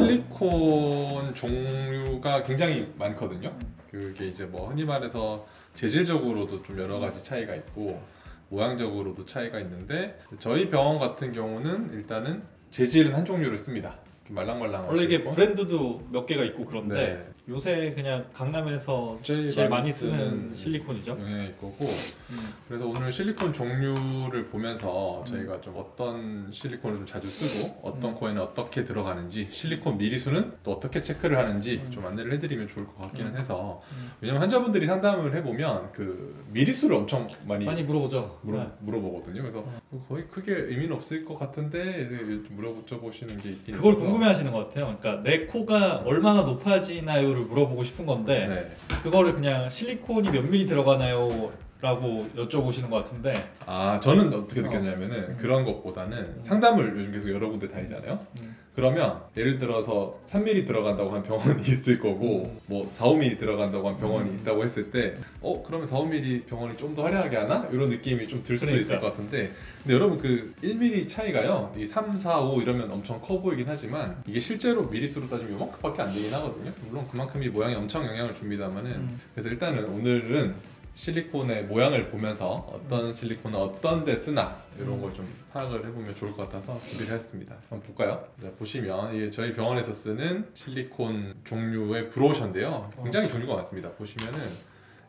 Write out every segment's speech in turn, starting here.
실리콘 종류가 굉장히 많거든요. 그게 이제 뭐 흔히 말해서 재질적으로도 좀 여러 가지 차이가 있고 모양적으로도 차이가 있는데 저희 병원 같은 경우는 일단은 재질은 한 종류를 씁니다. 말랑말랑한 원래 이게 실리콘. 브랜드도 몇 개가 있고 그런데 네. 요새 그냥 강남에서 제일 많이 쓰는 실리콘이죠. 영향일 거고 그래서 오늘 실리콘 종류를 보면서 저희가 좀 어떤 실리콘을 좀 자주 쓰고 어떤 코에는 어떻게 들어가는지 실리콘 미리수는 또 어떻게 체크를 하는지 좀 안내를 해드리면 좋을 것 같기는 해서 왜냐면 환자분들이 상담을 해보면 그 미리수를 엄청 많이 물어보죠. 물어보거든요. 그래서 거의 크게 의미는 없을 것 같은데 물어보시는 게 있긴 그걸 있어서. 궁금해하시는 것 같아요. 그러니까 내 코가 얼마나 높아지나요를 물어보고 싶은 건데 네. 그거를 그냥 실리콘이 몇 미리 들어가나요? 라고 여쭤보시는 것 같은데 저는 어떻게 느꼈냐면은 그런 것보다는 상담을 요즘 계속 여러 군데 다니잖아요. 그러면 예를 들어서 3mm 들어간다고 한 병원이 있을 거고 뭐 4, 5mm 들어간다고 한 병원이 있다고 했을 때 그러면 4, 5mm 병원이 좀 더 화려하게 하나? 이런 느낌이 좀 들 수도 있을 것 같은데 근데 여러분 그 1mm 차이가요 이 3, 4, 5 이러면 엄청 커 보이긴 하지만 이게 실제로 미리수로 따지면 요만큼밖에 안 되긴 하거든요. 물론 그만큼 이 모양에 엄청 영향을 줍니다만은 그래서 일단은 오늘은 실리콘의 모양을 보면서 어떤 실리콘은 어떤 데 쓰나 이런 걸 좀 파악을 해보면 좋을 것 같아서 준비를 했습니다. 한번 볼까요? 자, 보시면 이게 저희 병원에서 쓰는 실리콘 종류의 브로셔인데요. 굉장히 종류가 많습니다. 보시면은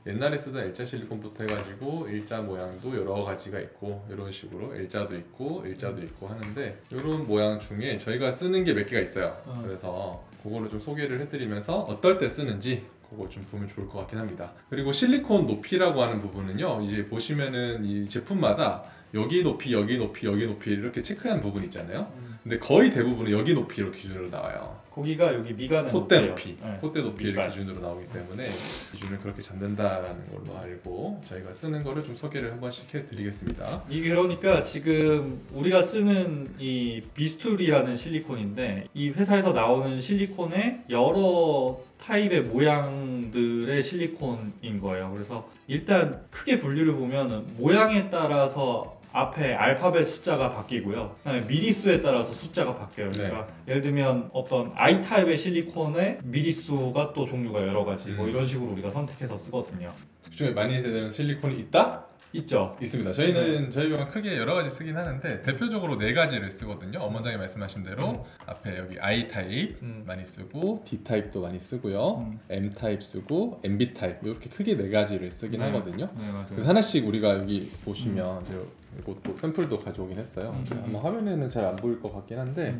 옛날에 쓰던 L자 실리콘부터 해가지고 일자 모양도 여러 가지가 있고 이런 식으로 L자도 있고 일자도 있고 하는데 이런 모양 중에 저희가 쓰는 게 몇 개가 있어요. 그래서 그거를 좀 소개를 해드리면서 어떨 때 쓰는지 그거 좀 보면 좋을 것 같긴 합니다. 그리고 실리콘 높이라고 하는 부분은요 이제 보시면은 이 제품마다 여기 높이, 여기 높이, 여기 높이 이렇게 체크한 부분 있잖아요. 근데 거의 대부분은 여기 높이로 기준으로 나와요. 거기가 여기 미간의 콧대 높이예요. 높이, 네. 콧대 높이를 미간. 기준으로 나오기 때문에 기준을 그렇게 잡는다라는 걸로 알고 저희가 쓰는 거를 좀 소개를 한 번씩 해드리겠습니다. 이게 그러니까 지금 우리가 쓰는 이 비스툴이라는 실리콘인데 이 회사에서 나오는 실리콘의 여러 타입의 모양들의 실리콘인 거예요. 그래서 일단 크게 분류를 보면 모양에 따라서 앞에 알파벳 숫자가 바뀌고요. 그다음에 미리수에 따라서 숫자가 바뀌어요. 그러니까 예를 들면 어떤 I 타입의 실리콘의 미리수가 또 종류가 여러 가지 뭐 이런 식으로 우리가 선택해서 쓰거든요. 그중에 많이 쓰는 실리콘이 있다? 있죠. 있습니다. 저희는 저희 병원 크게 여러 가지 쓰긴 하는데 대표적으로 4가지를 쓰거든요. 원장이 말씀하신 대로 앞에 여기 I 타입 많이 쓰고 D 타입도 많이 쓰고요. M 타입 쓰고 MB 타입 이렇게 크게 4가지를 쓰긴 하거든요. 네, 맞아요. 그래서 하나씩 우리가 여기 보시면 제가 이것도 샘플도 가져오긴 했어요. 아마 화면에는 잘 안 보일 것 같긴 한데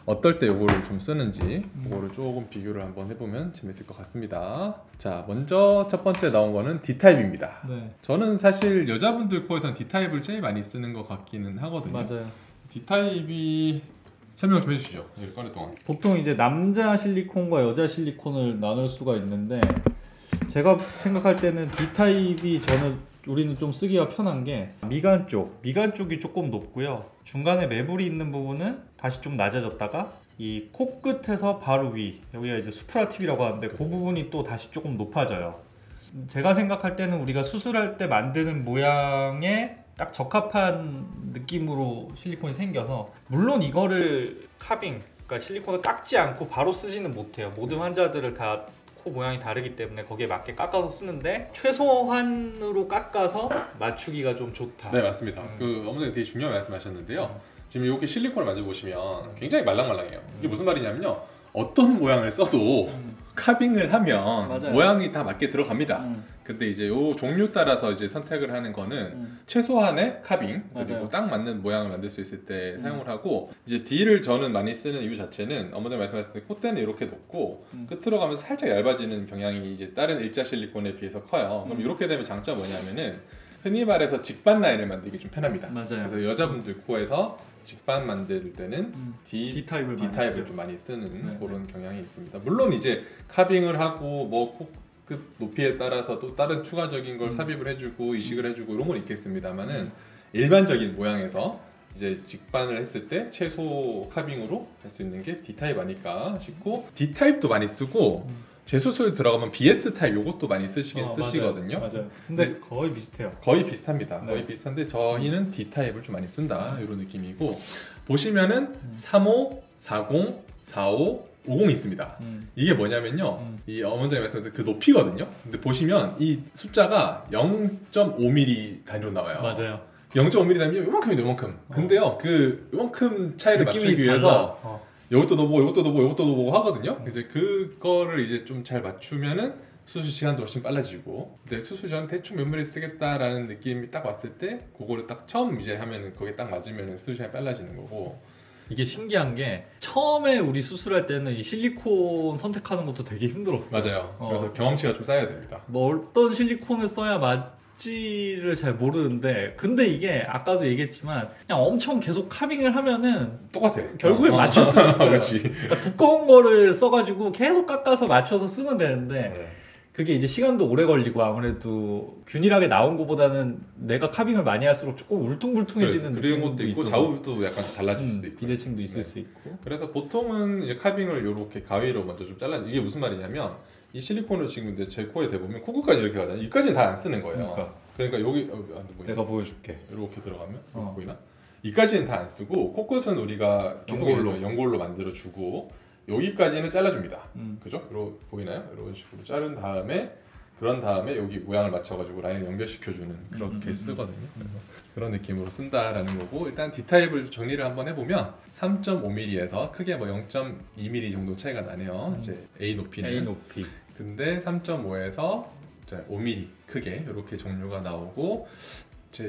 어떨 때 이거를 좀 쓰는지 그거를 조금 비교를 한번 해보면 재밌을 것 같습니다. 자, 먼저 첫 번째 나온 거는 D타입입니다. 네. 저는 사실 여자분들 코에서는 D타입을 제일 많이 쓰는 것 같기는 하거든요. 맞아요. D타입이 설명 좀 해주시죠. 여기 꺼낼 동안. 보통 이제 남자 실리콘과 여자 실리콘을 나눌 수가 있는데 제가 생각할 때는 D타입이 우리는 좀 쓰기가 편한 게 미간 쪽이 조금 높고요. 중간에 매부리 있는 부분은 다시 좀 낮아졌다가 이 코끝에서 바로 위 여기가 이제 수프라팁이라고 하는데 그 부분이 또 다시 조금 높아져요. 제가 생각할 때는 우리가 수술할 때 만드는 모양에 딱 적합한 느낌으로 실리콘이 생겨서 물론 이거를 카빙 그러니까 실리콘을 깎지 않고 바로 쓰지는 못해요. 모든 환자들을 다 코 모양이 다르기 때문에 거기에 맞게 깎아서 쓰는데 최소한으로 깎아서 맞추기가 좀 좋다. 네, 맞습니다. 그 어머니 되게 중요한 말씀하셨는데요. 지금 이렇게 실리콘을 만져보시면 굉장히 말랑말랑해요. 이게 무슨 말이냐면요. 어떤 모양을 써도 카빙을 하면 맞아요. 모양이 다 맞게 들어갑니다. 근데 이제 요 종류 따라서 이제 선택을 하는 거는 최소한의 카빙 그리고 맞아요. 딱 맞는 모양을 만들 수 있을 때 사용을 하고 이제 D를 저는 많이 쓰는 이유 자체는 어머니 말씀하셨을 때 콧대는 이렇게 높고 끝으로 가면서 살짝 얇아지는 경향이 이제 다른 일자 실리콘에 비해서 커요. 그럼 이렇게 되면 장점이 뭐냐면은 흔히 말해서 직반 라인을 만들기 좀 편합니다. 맞아요. 그래서 여자분들 코에서 직반 만들 때는 D타입을 좀 많이 쓰는 그런 경향이 있습니다. 물론 이제 카빙을 하고 뭐 코끝 높이에 따라서 또 다른 추가적인 걸 삽입을 해주고 이식을 해주고 이런 건 있겠습니다만은 일반적인 모양에서 이제 직반을 했을 때 최소 카빙으로 할 수 있는 게 D타입 아닐까 싶고 D타입도 많이 쓰고 재수술 들어가면 BS 타입 요것도 많이 쓰시거든요. 맞아요. 근데 거의 비슷해요. 거의 비슷합니다. 네. 거의 비슷한데 저희는 D 타입을 좀 많이 쓴다 이런 느낌이고 보시면은 35, 40, 45, 50이 있습니다. 이게 뭐냐면요. 이 원장님 말씀하신 그 높이거든요. 근데 보시면 이 숫자가 0.5mm 단위로 나와요. 맞아요. 0.5mm 단위면 요만큼이죠, 요만큼. 근데요, 그 요만큼 차이를 맞추기 위해서 이것도 넣어보고 이것도 넣어보고 이것도 넣어보고 하거든요. 이제 그거를 이제 좀 잘 맞추면은 수술 시간도 훨씬 빨라지고, 근데 수술 전 대충 몇 미리 쓰겠다라는 느낌이 딱 왔을 때 그거를 딱 처음 이제 하면은 거기에 딱 맞으면은 수술 시간이 빨라지는 거고. 이게 신기한 게 처음에 우리 수술할 때는 이 실리콘 선택하는 것도 되게 힘들었어요. 맞아요. 그래서 경험치가 좀 쌓여야 됩니다. 뭐 어떤 실리콘을 써야 맞지를 잘 모르는데, 근데 이게 아까도 얘기했지만 그냥 엄청 계속 카빙을 하면은 똑같아. 결국에 맞출 수 있어요. 그렇지. 그러니까 두꺼운 거를 써가지고 계속 깎아서 맞춰서 쓰면 되는데 네. 그게 이제 시간도 오래 걸리고 아무래도 균일하게 나온 것보다는 내가 카빙을 많이 할수록 조금 울퉁불퉁해지는 그런 것도 있고 있어서. 좌우도 약간 달라질 수도 있고 비대칭도 있을 네. 수 있고. 그래서 보통은 이제 카빙을 이렇게 가위로 먼저 좀 잘라. 이게 무슨 말이냐면 이 실리콘을 지금 이제 제 코에 대보면 코끝까지 이렇게 가잖아요. 이까지는 다 안 쓰는 거예요. 그러니까 여기 내가 보여줄게. 이렇게 들어가면 보이나? 이까지는 다 안 쓰고 코끝은 우리가 계속 연골로 만들어 주고 여기까지는 잘라줍니다. 그죠? 보이나요? 이런 식으로 자른 다음에 그런 다음에 여기 모양을 맞춰가지고 라인 연결시켜주는 그렇게 쓰거든요. 그래서 그런 느낌으로 쓴다라는 거고, 일단 D타입을 정리를 한번 해보면 3.5mm에서 크게 뭐 0.2mm 정도 차이가 나네요. 이제 A 높이는. A 높이. 근데 3.5에서 5mm 크게 이렇게 종류가 나오고,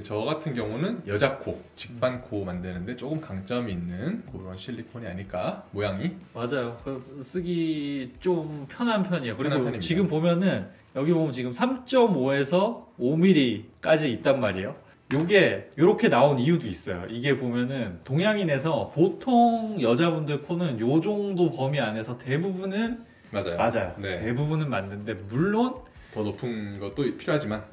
저 같은 경우는 여자 코, 직반 코 만드는데 조금 강점이 있는 그런 실리콘이 아닐까, 모양이. 맞아요. 쓰기 좀 편한 편이에요. 그리고 편한 편입니다. 지금 보면은 여기 보면 지금 3.5에서 5mm까지 있단 말이에요. 요게 이렇게 나온 이유도 있어요. 이게 보면은 동양인에서 보통 여자분들 코는 요 정도 범위 안에서 대부분은 맞아요. 네. 대부분은 맞는데 물론 더 높은 것도 필요하지만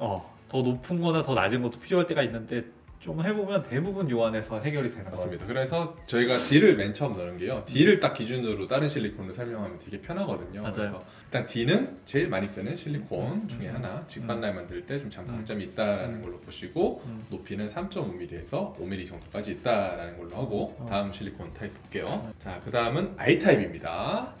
더 높은 거나 더 낮은 것도 필요할 때가 있는데 좀 해보면 대부분 요 안에서 해결이 되는 거예요. 맞습니다. 그래서 저희가 D를 맨 처음 넣은 게요. D를 딱 기준으로 다른 실리콘을 설명하면 되게 편하거든요. 맞아요. 그래서 일단 D는 제일 많이 쓰는 실리콘 중에 하나, 직반 라인 만들 때 좀 장점이 있다라는 걸로 보시고, 높이는 3.5mm에서 5mm 정도까지 있다라는 걸로 하고, 다음 실리콘 타입 볼게요. 자, 그 다음은 I 타입입니다.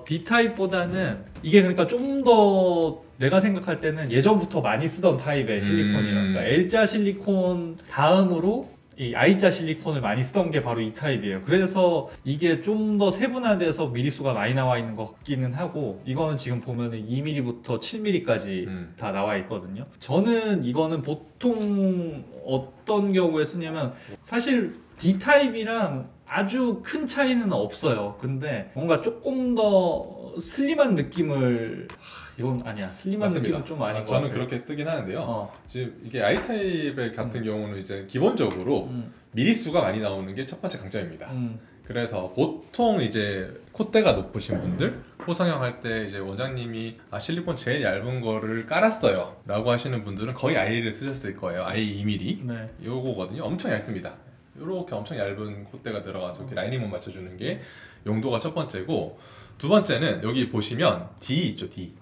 D 타입보다는 이게 그러니까 좀 더 내가 생각할 때는 예전부터 많이 쓰던 타입의 실리콘이에요. 그러니까 L자 실리콘 다음으로 이 I자 실리콘을 많이 쓰던 게 바로 이 타입이에요. 그래서 이게 좀 더 세분화돼서 미리수가 많이 나와 있는 것 같기는 하고, 이거는 지금 보면은 2mm부터 7mm까지 다 나와 있거든요. 저는 이거는 보통 어떤 경우에 쓰냐면, 사실 D 타입이랑 아주 큰 차이는 없어요. 근데 뭔가 조금 더 슬림한 느낌을 이건 아니야. 슬림한 맞습니다. 느낌은 좀 아닌 것 저는 같아요. 그렇게 쓰긴 하는데요. 지금 이게 I 타입의 같은 경우는 이제 기본적으로 미리수가 많이 나오는 게 첫 번째 강점입니다. 그래서 보통 이제 콧대가 높으신 분들, 호성형 할 때 이제 원장님이 실리콘 제일 얇은 거를 깔았어요 라고 하시는 분들은 거의 I를 쓰셨을 거예요. I 2mm 네. 요거거든요. 엄청 얇습니다. 이렇게 엄청 얇은 콧대가 들어가서 이렇게 라이닝만 맞춰주는 게 용도가 첫 번째고, 두 번째는 여기 보시면 D 있죠, D.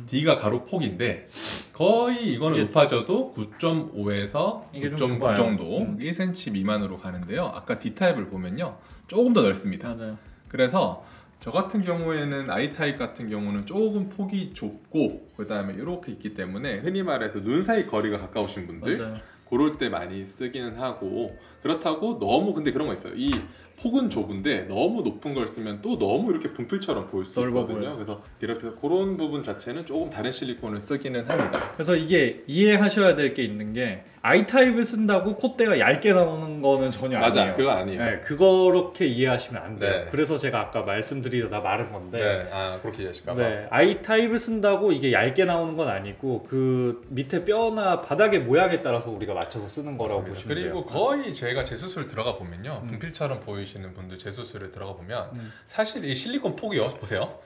D가 가로 폭인데 거의 이거는 높아져도 9.5에서 9.9 정도, 1cm 미만으로 가는데요. 아까 D 타입을 보면요, 조금 더 넓습니다. 맞아요. 그래서 저 같은 경우에는 I 타입 같은 경우는 조금 폭이 좁고 그 다음에 이렇게 있기 때문에 흔히 말해서 눈 사이 거리가 가까우신 분들, 맞아요. 그럴 때 많이 쓰기는 하고, 그렇다고 너무 근데 그런 거 있어요. 이 폭은 좁은데 너무 높은 걸 쓰면 또 너무 이렇게 분필처럼 보일 수 있거든요. 그래서 이렇게 그런 부분 자체는 조금 다른 실리콘을 쓰기는 합니다. 그래서 이게 이해하셔야 될 게 있는 게, I 타입을 쓴다고 콧대가 얇게 나오는 거는 전혀 맞아, 아니에요. 그거 아니에요. 네, 그렇게 이해하시면 안 돼요. 네. 그래서 제가 아까 말씀드리다 말은 건데, 네, 그렇게 이해하실까봐. 네, I 타입을 쓴다고 이게 얇게 나오는 건 아니고 그 밑에 뼈나 바닥의 모양에 따라서 우리가 맞춰서 쓰는 거라고 맞습니다. 보시면 돼요. 그리고 거의 제가 재수술 들어가 보면요, 분필처럼 보이시는 분들 재수술에 들어가 보면 사실 이 실리콘 폭이요, 보세요.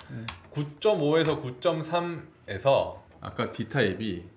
9.5에서 9.3에서 아까 D 타입이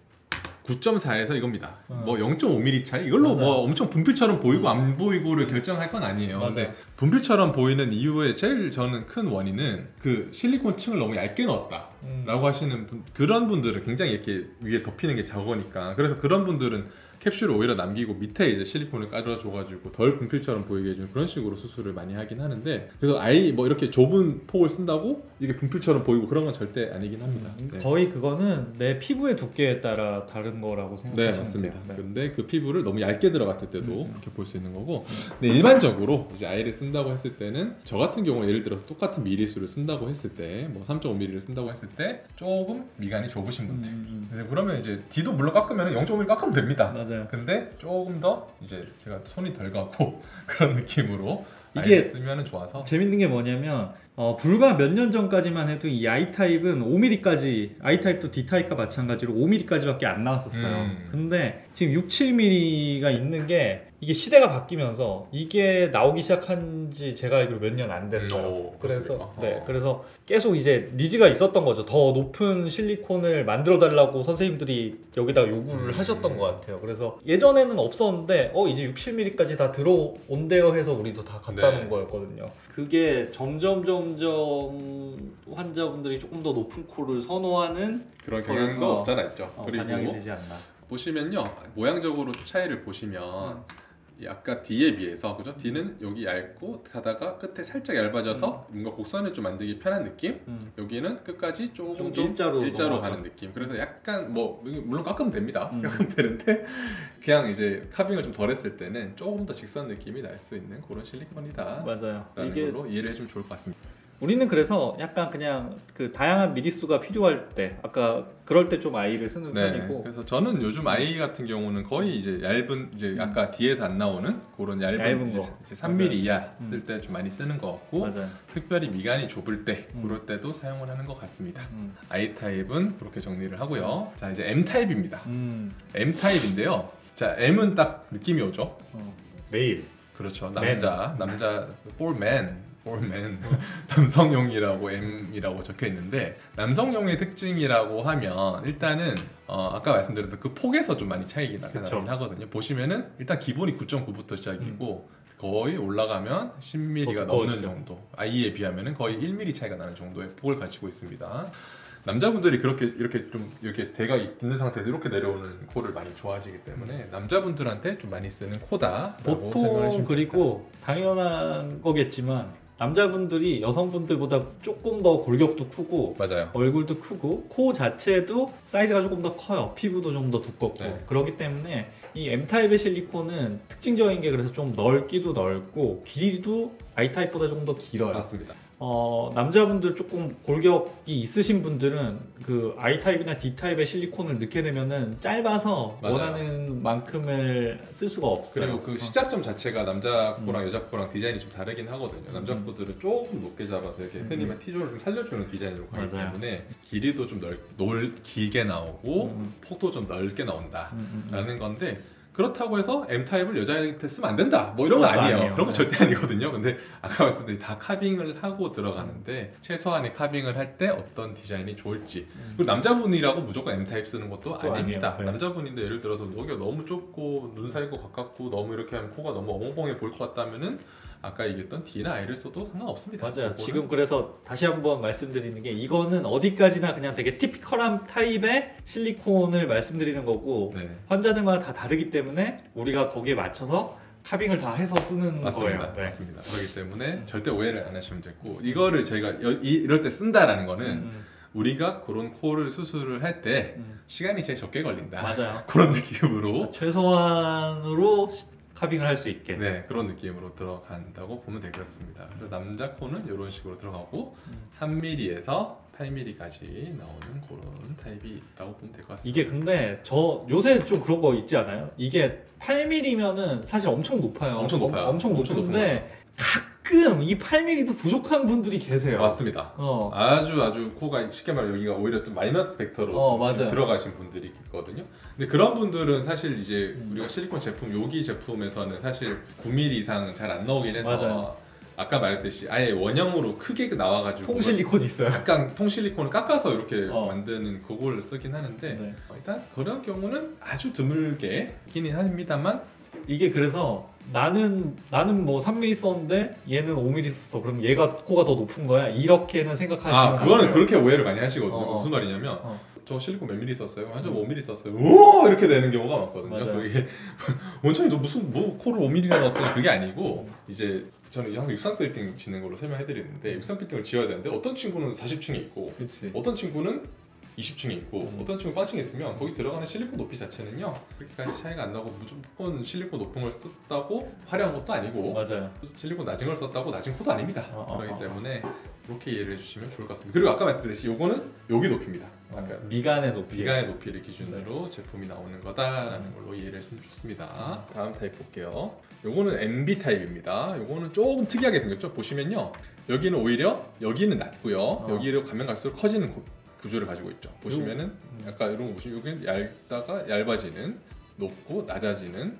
9.4에서 이겁니다. 뭐 0.5mm 차이? 이걸로 맞아요. 뭐 엄청 분필처럼 보이고 안 보이고를 결정할 건 아니에요. 맞아요. 근데 분필처럼 보이는 이유의 제일 저는 큰 원인은 그 실리콘 층을 너무 얇게 넣었다 라고 하시는 그런 분들은 굉장히 이렇게 위에 덮이는 게 적으니까, 그래서 그런 분들은 캡슐을 오히려 남기고 밑에 이제 실리콘을 깔아줘가지고 덜 분필처럼 보이게 해주는 그런 식으로 수술을 많이 하긴 하는데, 그래서 아예 뭐 이렇게 좁은 폭을 쓴다고 이게 분필처럼 보이고 그런 건 절대 아니긴 합니다. 네. 거의 그거는 내 피부의 두께에 따라 다른 거라고 생각하시면 네, 돼요. 맞습니다. 네. 근데 그 피부를 너무 얇게 들어갔을 때도 이렇게 볼 수 있는 거고, 근데 일반적으로 이제 아이를 쓴다고 했을 때는 저 같은 경우는 예를 들어서 똑같은 미리수를 쓴다고 했을 때, 뭐 3.5mm를 쓴다고 했을 때 조금 미간이 좁으신 분들, 그러면 이제 D도 물론 깎으면 0.5mm 깎으면 됩니다. 맞아요. 근데 조금 더 이제 제가 손이 덜 가고 그런 느낌으로 이게 쓰면 좋아서. 재밌는 게 뭐냐면 불과 몇 년 전까지만 해도 이 I타입은 5mm까지, I타입도 D타입과 마찬가지로 5mm까지밖에 안 나왔었어요. 근데 지금 6, 7mm가 있는 게 이게 시대가 바뀌면서 이게 나오기 시작한 지 제가 알기로 몇 년 안 됐어요. 그래서 그래서 계속 이제 니즈가 있었던 거죠. 더 높은 실리콘을 만들어 달라고 선생님들이 여기다가 요구를 하셨던 것 같아요. 그래서 예전에는 없었는데 이제 6, 7mm까지 다 들어온대요 해서 우리도 다 갖다 놓은 거였거든요. 그게 점점 환자분들이 조금 더 높은 코를 선호하는 그런 경향도 없잖아 있죠. 그리고 반영이 되지 않나. 보시면요, 모양적으로 차이를 보시면 아까 D에 비해서, 그죠? D는 여기 얇고 가다가 끝에 살짝 얇아져서 뭔가 곡선을 좀 만들기 편한 느낌. 여기는 끝까지 조금 좀 일자로 가는 느낌. 그래서 약간 뭐 물론 깎으면 됩니다. 깎으면 되는데 그냥 이제 카빙을 좀 덜 했을 때는 조금 더 직선 느낌이 날 수 있는 그런 실리콘이다. 맞아요. 라는 걸로 이해를 해주면 좋을 것 같습니다. 우리는 그래서 약간 그냥 그 다양한 미리수가 필요할 때, 아까 그럴 때 좀 아이를 쓰는 편이고. 그래서 저는 요즘 아이 같은 경우는 거의 이제 얇은, 이제 아까 뒤에서 안 나오는 그런 얇은 거, 이제 3mm 이하 쓸 때 좀 많이 쓰는 것 같고, 맞아요. 특별히 미간이 좁을 때 그럴 때도 사용을 하는 것 같습니다. I 타입은 그렇게 정리를 하고요. 자, 이제 M 타입입니다. M 타입인데요. 자, M은 딱 느낌이 오죠. 메일. 그렇죠. 남자 for man. 남성용이라고 M이라고 적혀 있는데, 남성용의 특징이라고 하면 일단은 아까 말씀드렸던 그 폭에서 좀 많이 차이가 나긴 하거든요. 보시면은 일단 기본이 9.9부터 시작이고 거의 올라가면 10mm가 넘는 정도, I에 비하면은 거의 1mm 차이가 나는 정도의 폭을 가지고 있습니다. 남자분들이 이렇게 좀 이렇게 대가 있는 상태에서 이렇게 내려오는 코를 많이 좋아하시기 때문에 남자분들한테 좀 많이 쓰는 코다라고 생각을 해주시면 그리고 당연한 거겠지만 남자분들이 여성분들보다 조금 더 골격도 크고, 맞아요. 얼굴도 크고, 코 자체도 사이즈가 조금 더 커요. 피부도 좀 더 두껍고. 그렇기 때문에 이 M타입의 실리콘은 특징적인 게, 그래서 좀 넓기도 넓고 길이도 I타입보다 조금 더 길어요. 맞습니다. 남자분들 조금 골격이 있으신 분들은 그 I타입이나 D타입의 실리콘을 넣게 되면은 짧아서 원하는 만큼을 쓸 수가 없어요. 그리고 그 시작점 자체가 남자 코랑 여자 코랑 디자인이 좀 다르긴 하거든요. 남자 코들은 조금 높게 잡아서 이렇게 흔히 말 T존을 좀 살려주는 디자인으로 가기 때문에 길이도 좀 길게 나오고 폭도 좀 넓게 나온다라는 건데, 그렇다고 해서 M타입을 여자한테 쓰면 안 된다 뭐 이런 건 아니에요. 그런 건 절대 아니거든요. 근데 아까 말씀드린 다 카빙을 하고 들어가는데, 최소한의 카빙을 할 때 어떤 디자인이 좋을지, 그리고 남자분이라고 무조건 M타입 쓰는 것도 아닙니다. 남자분인데 예를 들어서 여기가 너무 좁고 눈 사이고 가깝고 너무 이렇게 하면 코가 너무 어벙벙해 보일 것 같다면은 아까 얘기했던 D나 I를 써도 상관없습니다. 맞아요. 그거는. 지금 그래서 다시 한번 말씀드리는 게, 이거는 어디까지나 그냥 되게 티피컬한 타입의 실리콘을 말씀드리는 거고, 환자들마다 다 다르기 때문에 우리가 거기에 맞춰서 카빙을 다 해서 쓰는 거예요. 맞습니다. 그렇기 때문에 절대 오해를 안 하시면 됐고, 이거를 저희가 이럴 때 쓴다라는 거는 우리가 그런 코를 수술을 할 때 시간이 제일 적게 걸린다. 맞아요. 그런 느낌으로 최소한으로 카빙을 할 수 있게. 그런 느낌으로 들어간다고 보면 되겠습니다. 그래서 남자 코는 이런 식으로 들어가고 3mm에서 8mm까지 나오는 그런 타입이 있다고 보면 될 것 같습니다. 이게 근데 저 요새 좀 그런 거 있지 않아요? 이게 8mm면은 사실 엄청 높아요. 엄청 높아요. 엄청 높은데 가끔 이 8mm도 부족한 분들이 계세요. 맞습니다. 아주 코가 쉽게 말해 여기가 오히려 좀 마이너스 벡터로 들어가신 분들이 있거든요. 근데 그런 분들은 사실 이제 우리가 실리콘 제품, 여기 제품에서는 사실 9mm 이상 잘 안 나오긴 해서 아까 말했듯이 아예 원형으로 크게 나와가지고 통실리콘 있어요. 약간 통실리콘을 깎아서 이렇게 만드는 그걸 쓰긴 하는데 일단 그런 경우는 아주 드물게 있긴 합니다만, 이게 그래서 나는 뭐 3mm 썼는데 얘는 5mm 썼어. 그럼 얘가 코가 더 높은 거야? 이렇게는 생각하시면 그거는 그렇게 오해를 많이 하시거든요. 무슨 말이냐면 저 실리콘 몇 미리 썼어요? 한 점 5mm 썼어요. 오 이렇게 되는 경우가 많거든요. 맞아요. 그게 원장님 너 무슨 뭐 코를 5mm나 넣었어요? 그게 아니고 이제 저는 항상 육상 빌딩 짓는 걸로 설명해드리는데 육상 빌딩을 지어야 되는데 어떤 친구는 40층에 있고 그치. 어떤 친구는 20층에 있고 어떤 친구 빵층에 있으면 거기 들어가는 실리콘 높이 자체는요 그렇게까지 차이가 안 나고 무조건 실리콘 높은 걸 썼다고 화려한 것도 아니고 맞아요. 실리콘 낮은 걸 썼다고 낮은 코도 아닙니다. 그렇기 때문에 그렇게 이해를 해주시면 좋을 것 같습니다. 그리고 아까 말씀드렸듯이 요거는 여기 높이입니다. 아까 미간의 높이. 미간의 높이를 기준으로 제품이 나오는 거다라는 걸로 이해를 해주시면 좋습니다. 다음 타입 볼게요. 요거는 MB 타입입니다. 요거는 조금 특이하게 생겼죠. 보시면요 여기는 오히려 여기는 낮고요 여기로 가면 갈수록 커지는 구조를 가지고 있죠. 보시면은 약간 이런 거 보시면 여기는 얇다가 얇아지는 높고 낮아지는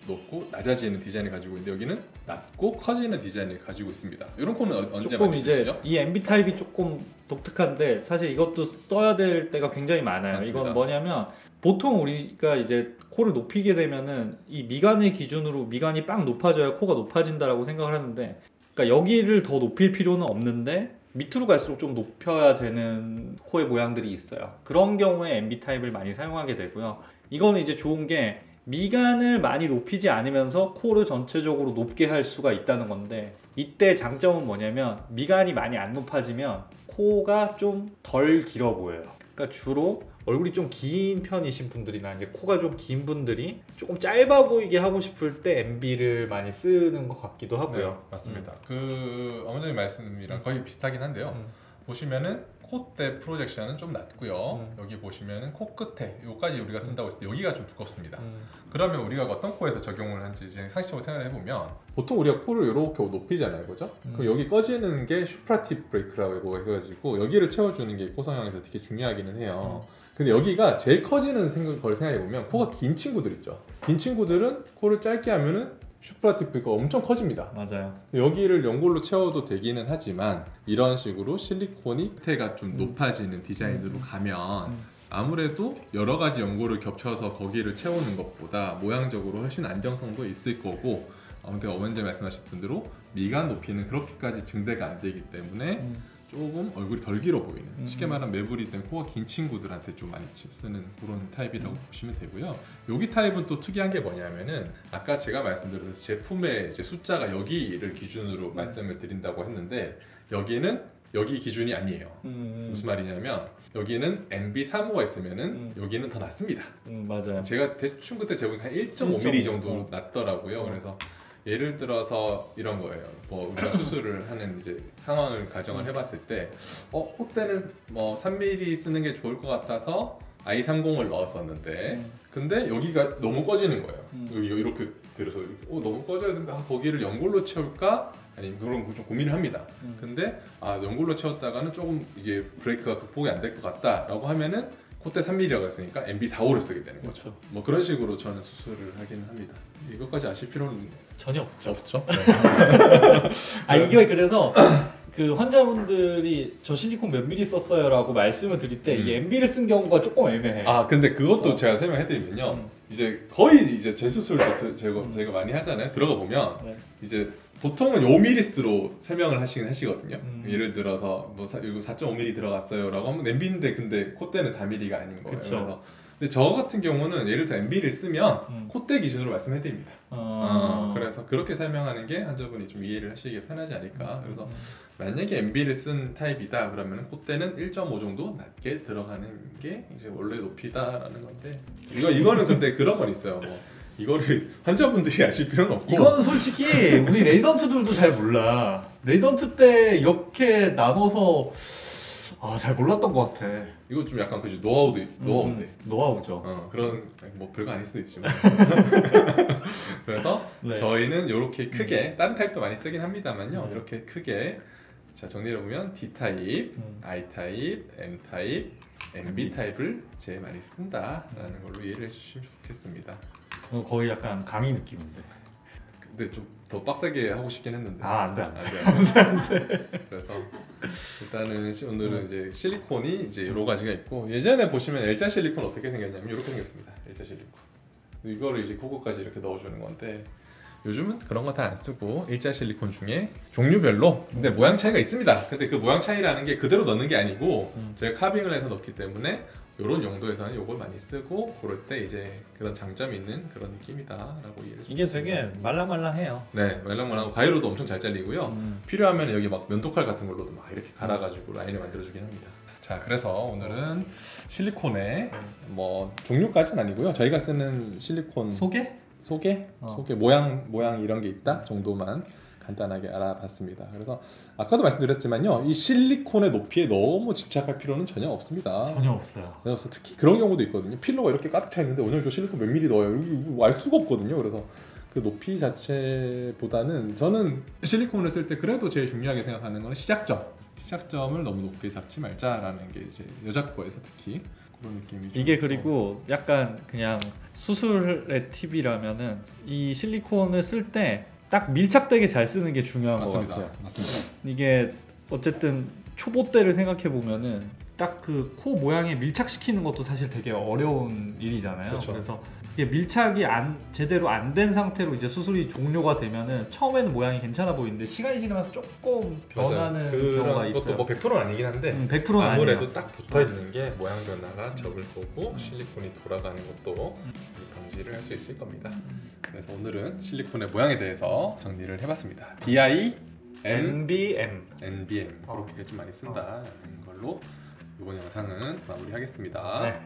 높고 낮아지는 디자인을 가지고 있는데 여기는 낮고 커지는 디자인을 가지고 있습니다. 이런 코는 언제 조금 많이 이제 쓰시죠? 이 MB 타입이 조금 독특한데 사실 이것도 써야 될 때가 굉장히 많아요. 맞습니다. 이건 뭐냐면 보통 우리가 이제 코를 높이게 되면은 이 미간의 기준으로 미간이 빵 높아져야 코가 높아진다라고 생각을 하는데 그러니까 여기를 더 높일 필요는 없는데 밑으로 갈수록 좀 높여야 되는 코의 모양들이 있어요. 그런 경우에 MB 타입을 많이 사용하게 되고요. 이거는 이제 좋은 게 미간을 많이 높이지 않으면서 코를 전체적으로 높게 할 수가 있다는 건데 이때 장점은 뭐냐면 미간이 많이 안 높아지면 코가 좀 덜 길어 보여요. 그러니까 주로 얼굴이 좀 긴 편이신 분들이나 이제 코가 좀 긴 분들이 조금 짧아 보이게 하고 싶을 때 MB를 많이 쓰는 것 같기도 하고요. 네, 맞습니다. 그 어머님 말씀이랑 거의 비슷하긴 한데요. 보시면은 콧대 프로젝션은 좀 낮고요. 여기 보시면은 코 끝에 여기까지 우리가 쓴다고 했을 때 여기가 좀 두껍습니다. 그러면 우리가 어떤 코에서 적용을 한지 이제 상식적으로 생각을 해보면 보통 우리가 코를 이렇게 높이잖아요, 그죠? 그럼 여기 꺼지는 게 슈프라팁 브레이크라고 해가지고 여기를 채워주는 게 코 성형에서 되게 중요하기는 해요. 근데 여기가 제일 커지는 걸 생각해보면 코가 긴 친구들 있죠. 긴 친구들은 코를 짧게 하면은 슈프라티프가 엄청 커집니다. 맞아요. 여기를 연골로 채워도 되기는 하지만 이런 식으로 실리콘이 끝에가 좀 높아지는 디자인으로 가면 아무래도 여러 가지 연골을 겹쳐서 거기를 채우는 것보다 모양적으로 훨씬 안정성도 있을 거고 아무튼 어머니 말씀하신 분대로 미간 높이는 그렇게까지 증대가 안 되기 때문에 조금 얼굴이 덜 길어 보이는 쉽게 말하면 매부리 때문에 코가 긴 친구들한테 좀 많이 쓰는 그런 타입이라고 보시면 되고요. 여기 타입은 또 특이한 게 뭐냐면은 아까 제가 말씀드렸듯이 제품의 이제 숫자가 여기를 기준으로 말씀을 드린다고 했는데 여기는 여기 기준이 아니에요. 무슨 말이냐면 여기는 MB35가 있으면은 여기는 더 낮습니다. 맞아요. 제가 대충 그때 재보니 한 1.5mm 정도 낮더라고요. 그래서 예를 들어서 이런 거예요. 뭐 우리가 수술을 하는 이제 상황을 가정을 해봤을 때, 콧대는 뭐 3mm 쓰는 게 좋을 것 같아서 I30을 넣었었는데, 근데 여기가 너무 꺼지는 거예요. 여기가 이렇게 들어서 너무 꺼져야 된다. 거기를 연골로 채울까? 아니면 그런 거 좀 고민을 합니다. 근데 연골로 채웠다가는 조금 이제 브레이크가 극복이 안 될 것 같다라고 하면은 콧대 3mm라고 했으니까 MB45를 쓰게 되는 거죠. 그렇죠. 뭐 그런 식으로 저는 수술을 하기는 합니다. 이것까지 아실 필요는 전혀 없죠. 없죠. 이게 그래서 그 환자분들이 저 실리콘 몇 미리 썼어요라고 말씀을 드릴 때 이 MB를 쓴 경우가 조금 애매해. 근데 그것도 제가 설명해드리면요. 이제 거의 이제 재수술부터 제가 많이 하잖아요. 들어가 보면 이제 보통은 5mm로 설명을 하시거든요. 예를 들어서 뭐 이거 4.5mm 들어갔어요라고 하면 MB인데 근데 콧대는 4mm가 아닌 거예요. 그쵸. 그래서 근데 저 같은 경우는 예를 들어 MB를 쓰면 콧대 기준으로 말씀해드립니다. 그래서 그렇게 설명하는 게 환자분이 좀 이해를 하시기에 편하지 않을까. 그래서 만약에 MB를 쓴 타입이다 그러면 콧대는 1.5 정도 낮게 들어가는 게 이제 원래 높이다라는 건데 이거는 근데 그런 건 있어요. 뭐 이거를 환자분들이 아실 필요는 없고 이건 솔직히 우리 레이던트들도 잘 몰라. 레이던트 때 이렇게 나눠서 잘 몰랐던 것 같아. 이거 좀 약간 그지 노하우인데 노하우죠. 그런 뭐 별거 아닐 수도 있지만 그래서 네. 저희는 이렇게 크게 다른 타입도 많이 쓰긴 합니다만요. 이렇게 크게 자 정리해 보면 D 타입, I 타입, M 타입, MB 타입을 제일 많이 쓴다라는 걸로 이해를 해주시면 좋겠습니다. 거의 약간 강의 느낌인데. 근데 좀 더 빡세게 하고 싶긴 했는데 안 돼. 그래서 일단은 오늘은 이제 실리콘이 이제 여러 가지가 있고 예전에 보시면 L자 실리콘 어떻게 생겼냐면 이렇게 생겼습니다. L자 실리콘 이거를 이제 코끝까지 이렇게 넣어주는 건데 요즘은 그런 거 다 안 쓰고 일자 실리콘 중에 종류별로 근데 모양 차이가 있습니다. 근데 그 모양 차이라는 게 그대로 넣는 게 아니고 제가 카빙을 해서 넣기 때문에 이런 용도에서는 이걸 많이 쓰고 그럴 때 이제 그런 장점이 있는 그런 느낌이다라고 이해해 주시면 이게 되게 말랑말랑해요. 네, 말랑말랑하고 가위로도 엄청 잘 잘리고요. 필요하면 여기 막 면도칼 같은 걸로도 막 이렇게 갈아가지고 라인을 만들어주긴 합니다. 자, 그래서 오늘은 실리콘의 뭐 종류까지는 아니고요. 저희가 쓰는 실리콘 소개? 소개 모양 이런 게 있다 정도만 간단하게 알아봤습니다. 그래서 아까도 말씀드렸지만요, 이 실리콘의 높이에 너무 집착할 필요는 전혀 없습니다. 전혀 없어요. 전혀 없어. 특히 그런 경우도 있거든요. 필러가 이렇게 가득 차 있는데 오늘도 실리콘 몇 미리 넣어요. 이거 알 수가 없거든요. 그래서 그 높이 자체보다는 저는 실리콘을 쓸 때 그래도 제일 중요하게 생각하는 건 시작점을 너무 높게 잡지 말자라는 게 이제 여자 거에서 특히 그런 느낌이 이게 그리고 약간 그냥 수술의 팁이라면은 이 실리콘을 쓸 때 딱 밀착되게 잘 쓰는 게 중요한 것 같아요. 맞습니다. 이게 어쨌든 초보 때를 생각해 보면은 딱 그 코 모양에 밀착시키는 것도 사실 되게 어려운 일이잖아요. 그렇죠. 그래서 이게 밀착이 제대로 안 된 상태로 이제 수술이 종료가 되면은 처음에는 모양이 괜찮아 보이는데 시간이 지나면서 조금 변하는 경우가 있어요. 그것도 뭐 100%는 아니긴 한데 100%는 아무래도 아니에요. 딱 붙어 있는 게 모양 변화가 적을 거고 실리콘이 돌아가는 것도 방지를 할 수 있을 겁니다. 그래서 오늘은 실리콘의 모양에 대해서 정리를 해봤습니다. DI, NBM. NBM 그렇게 좀 많이 쓴다는 걸로 이번 영상은 마무리하겠습니다. 네.